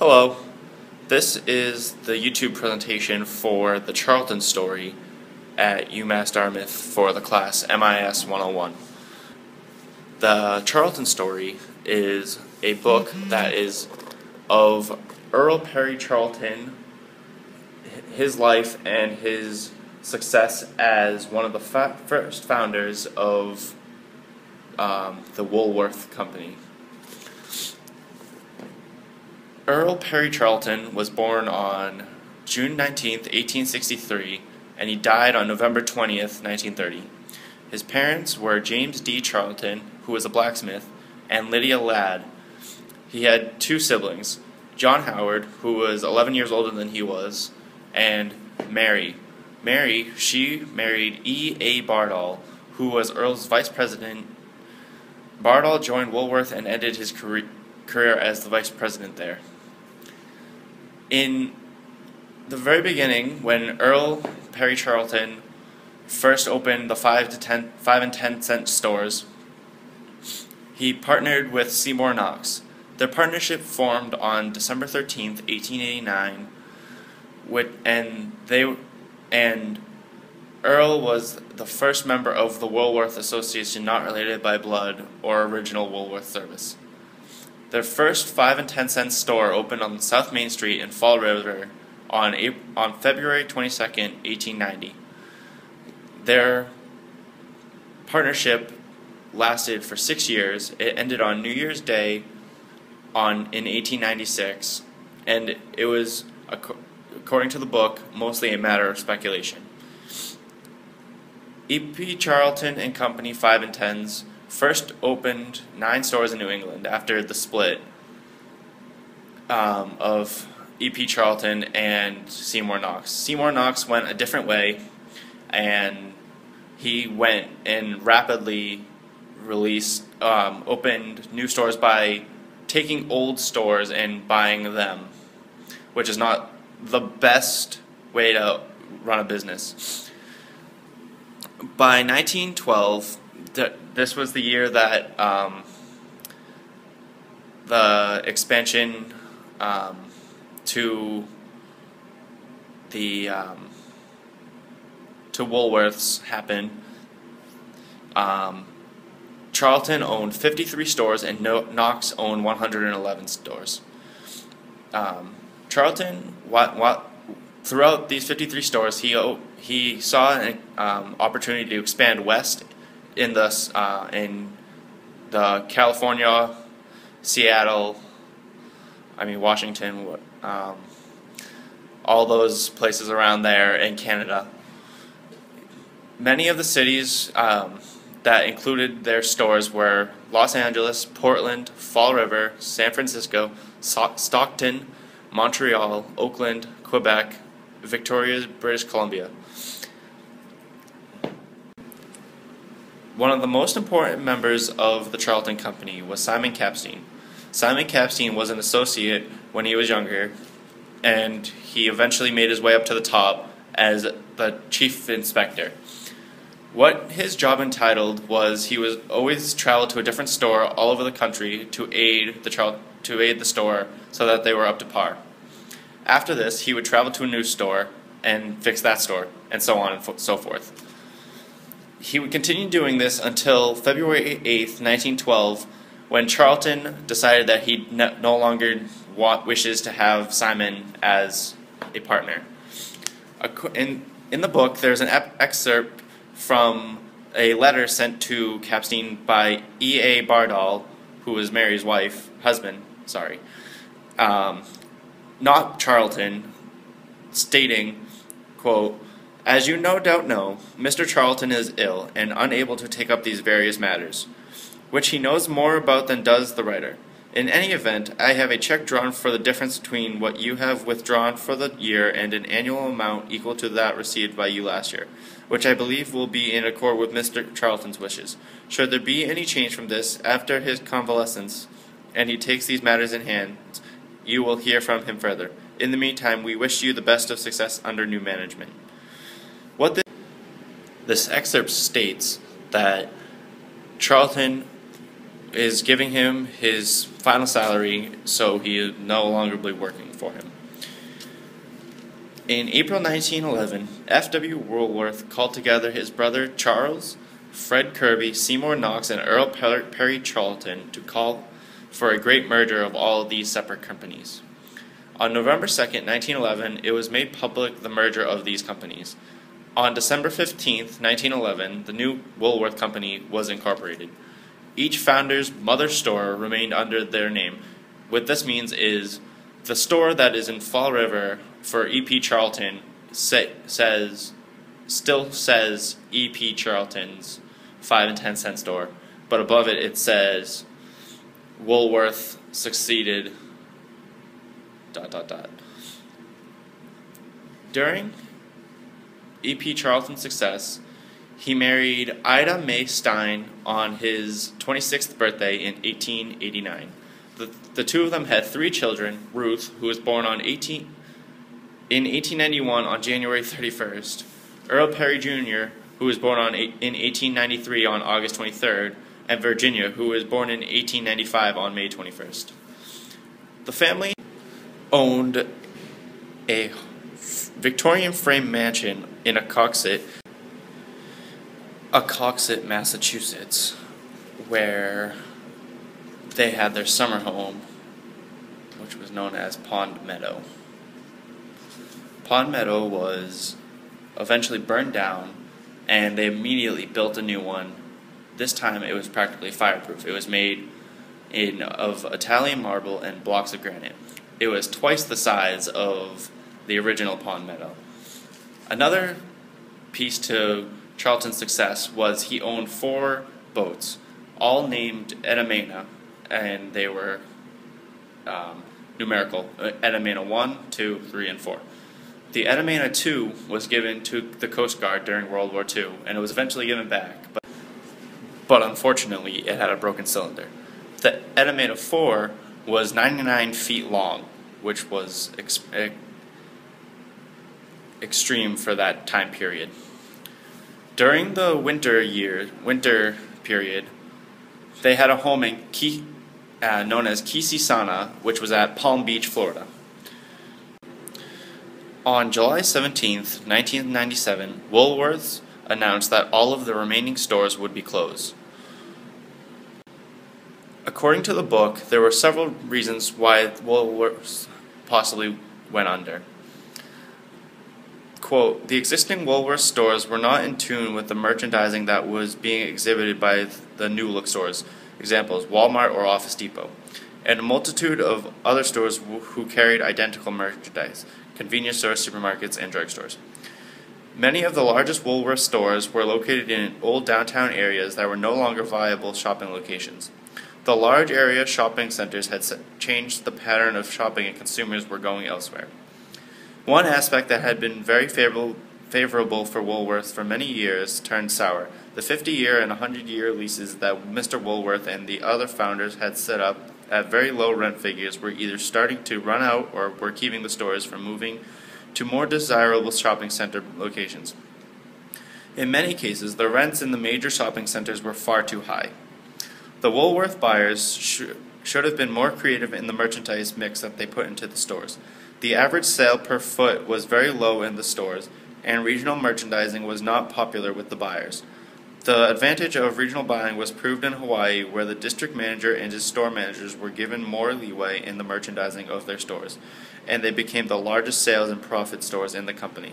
Hello, this is the YouTube presentation for the Charlton story at UMass Dartmouth for the class MIS 101. The Charlton story is a book that is of Earl Perry Charlton, his life and his success as one of the first founders of the Woolworth Company. Earl Perry Charlton was born on June 19, 1863, and he died on November 20th, 1930. His parents were James D. Charlton, who was a blacksmith, and Lydia Ladd. He had two siblings, John Howard, who was 11 years older than he was, and Mary. Mary, she married E. A. Bardall, who was Earl's vice president. Bardall joined Woolworth and ended his career as the vice president there. In the very beginning, when Earl Perry Charlton first opened the 5 and 10 cent stores, he partnered with Seymour Knox. Their partnership formed on December 13th, 1889, and Earl was the first member of the Woolworth Association not related by blood or original Woolworth service. Their first 5 and 10 cent store opened on South Main Street in Fall River on February 22nd, 1890. Their partnership lasted for 6 years. It ended on New Year's Day in 1896, and it was, according to the book, mostly a matter of speculation. E.P. Charlton and Company 5 and 10s first opened 9 stores in New England after the split of E.P. Charlton and Seymour Knox. Seymour Knox went a different way, and he went and rapidly opened new stores by taking old stores and buying them, which is not the best way to run a business. By 1912, this was the year that the expansion to Woolworths happened. Charlton owned 53 stores and Knox owned 111 stores. Charlton, throughout these 53 stores, he saw an opportunity to expand west in the California, Seattle, Washington, all those places around there, in Canada. Many of the cities that included their stores were Los Angeles, Portland, Fall River, San Francisco, Stockton, Montreal, Oakland, Quebec, Victoria, British Columbia. One of the most important members of the Charlton Company was Simon Capstein. Simon Capstein was an associate when he was younger, and he eventually made his way up to the top as the chief inspector. What his job entitled was he was always traveled to a different store all over the country to aid the store so that they were up to par. After this, he would travel to a new store and fix that store, and so on and so forth. He would continue doing this until February 8th, 1912, when Charlton decided that he no longer wishes to have Simon as a partner. In the book, there's an excerpt from a letter sent to Capstein by E. A. Bardall, who was Mary's husband, not Charlton, stating, quote, "As you no doubt know, Mr. Charlton is ill and unable to take up these various matters, which he knows more about than does the writer. In any event, I have a check drawn for the difference between what you have withdrawn for the year and an annual amount equal to that received by you last year, which I believe will be in accord with Mr. Charlton's wishes. Should there be any change from this after his convalescence, and he takes these matters in hand, you will hear from him further. In the meantime, we wish you the best of success under new management." This excerpt states that Charlton is giving him his final salary, so he will no longer be working for him. In April 1911, F.W. Woolworth called together his brother Charles, Fred Kirby, Seymour Knox, and Earl Perry Charlton to call for a great merger of all these separate companies. On November 2nd, 1911, it was made public the merger of these companies. On December 15th, 1911, the new Woolworth Company was incorporated. Each founder's mother store remained under their name. What this means is the store that is in Fall River for E.P. Charlton still says E.P. Charlton's 5 and 10 cent store, but above it it says Woolworth succeeded ... During E.P. Charlton's success, he married Ida May Stein on his 26th birthday in 1889. The two of them had 3 children: Ruth, who was born in 1891 on January 31st, Earl Perry Jr., who was born in 1893 on August 23rd, and Virginia, who was born in 1895 on May 21st. The family owned a Victorian frame mansion in Coxet, Massachusetts, where they had their summer home, which was known as Pond Meadow. Pond Meadow was eventually burned down, and they immediately built a new one. This time it was practically fireproof. It was made of Italian marble and blocks of granite. It was twice the size of the original Pond Meadow. Another piece to Charlton's success was he owned 4 boats, all named Edamena, and they were numerical: Edamena 1, 2, 3, and 4. The Edamena 2 was given to the Coast Guard during World War II, and it was eventually given back, but unfortunately it had a broken cylinder. The Edamena 4 was 99 feet long, which was extreme for that time period. During the winter period, they had a home known as Kisisana, which was at Palm Beach, Florida. On July 17th, 1997, Woolworths announced that all of the remaining stores would be closed. According to the book, there were several reasons why Woolworths possibly went under. Quote, "The existing Woolworths stores were not in tune with the merchandising that was being exhibited by the new look stores, examples, Walmart or Office Depot, and a multitude of other stores who carried identical merchandise, convenience stores, supermarkets, and drugstores. Many of the largest Woolworths stores were located in old downtown areas that were no longer viable shopping locations. The large area shopping centers had changed the pattern of shopping, and consumers were going elsewhere. One aspect that had been very favorable for Woolworths for many years turned sour. The 50-year and 100-year leases that Mr. Woolworth and the other founders had set up at very low rent figures were either starting to run out or were keeping the stores from moving to more desirable shopping center locations. In many cases, the rents in the major shopping centers were far too high. The Woolworth buyers should have been more creative in the merchandise mix that they put into the stores. The average sale per foot was very low in the stores, and regional merchandising was not popular with the buyers. The advantage of regional buying was proved in Hawaii, where the district manager and his store managers were given more leeway in the merchandising of their stores, and they became the largest sales and profit stores in the company.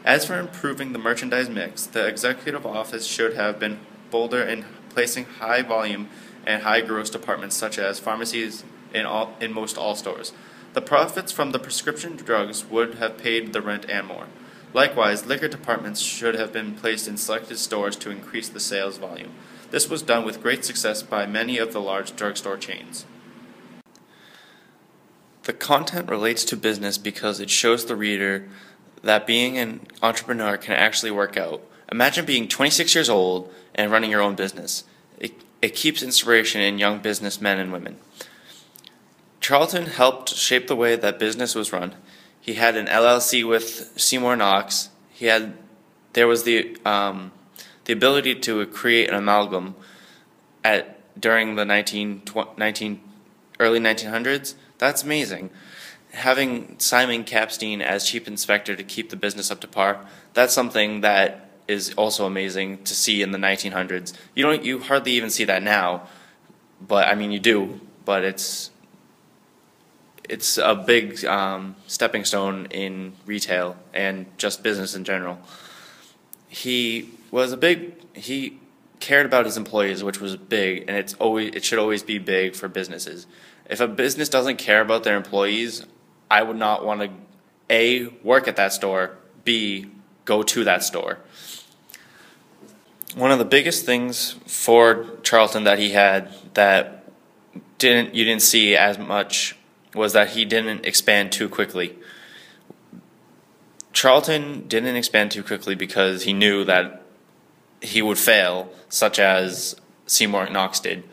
As for improving the merchandise mix, the executive office should have been bolder in placing high volume and high gross departments such as pharmacies in most all stores. The profits from the prescription drugs would have paid the rent and more. Likewise, liquor departments should have been placed in selected stores to increase the sales volume. This was done with great success by many of the large drugstore chains. The content relates to business because it shows the reader that being an entrepreneur can actually work out. Imagine being 26 years old and running your own business. It keeps inspiration in young businessmen and women. Charlton helped shape the way that business was run. He had an LLC with Seymour Knox. There was the ability to create an amalgam during the early 1900s, that's amazing. Having Simon Capstein as chief inspector to keep the business up to par, that's something that is also amazing to see in the 1900s. You hardly even see that now, but I mean you do, but it's a big stepping stone in retail and just business in general. He cared about his employees, which was big, and it should always be big for businesses. If a business doesn't care about their employees, I would not want to A, work at that store, B, go to that store. One of the biggest things for Charlton that he had that you didn't see as much was that he didn't expand too quickly. Charlton didn't expand too quickly because he knew that he would fail, such as Seymour Knox did.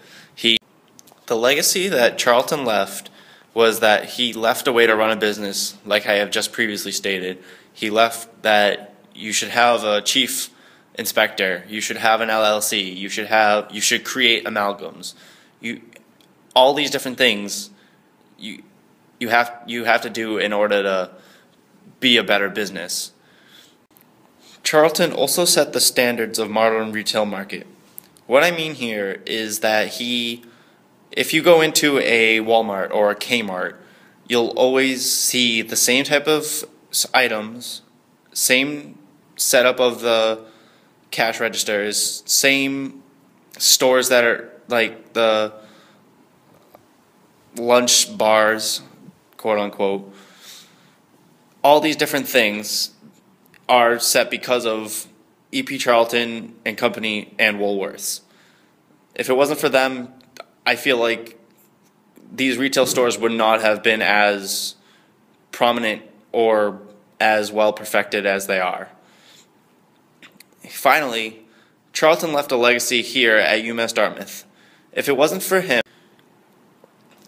The legacy that Charlton left was that he left a way to run a business, like I have just previously stated. He left that you should have a chief inspector, you should have an LLC, you should create amalgams. All these different things you have to do in order to be a better business. Charlton also set the standards of modern retail market. What I mean here is that if you go into a Walmart or a Kmart, you'll always see the same type of items, same setup of the cash registers, same stores that are like the lunch bars, quote unquote. All these different things are set because of E.P. Charlton and Company and Woolworths. If it wasn't for them, I feel like these retail stores would not have been as prominent or as well perfected as they are. Finally, Charlton left a legacy here at UMass Dartmouth. If it wasn't for him,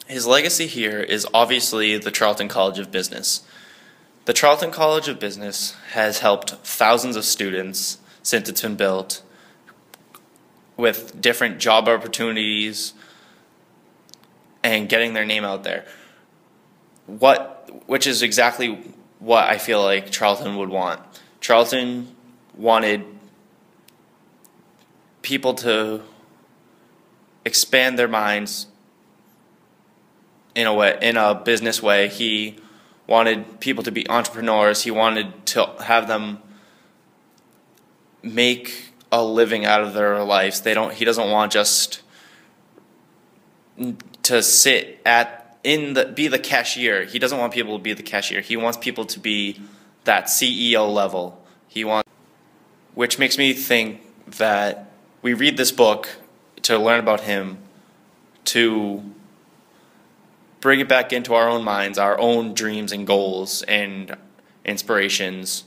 his legacy here is obviously the Charlton College of Business. The Charlton College of Business has helped thousands of students since it's been built with different job opportunities and getting their name out there. Which is exactly what I feel like Charlton would want. Charlton wanted people to expand their minds in a business way. He wanted people to be entrepreneurs. He wanted to have them make a living out of their lives. He doesn't want just to sit be the cashier. He doesn't want people to be the cashier. He wants people to be that CEO level. Which makes me think that we read this book to learn about him, to bring it back into our own minds, our own dreams and goals and inspirations,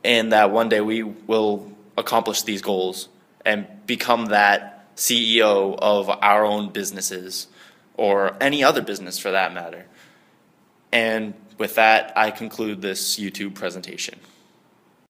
and that one day we will accomplish these goals and become that CEO of our own businesses or any other business for that matter. And with that, I conclude this YouTube presentation.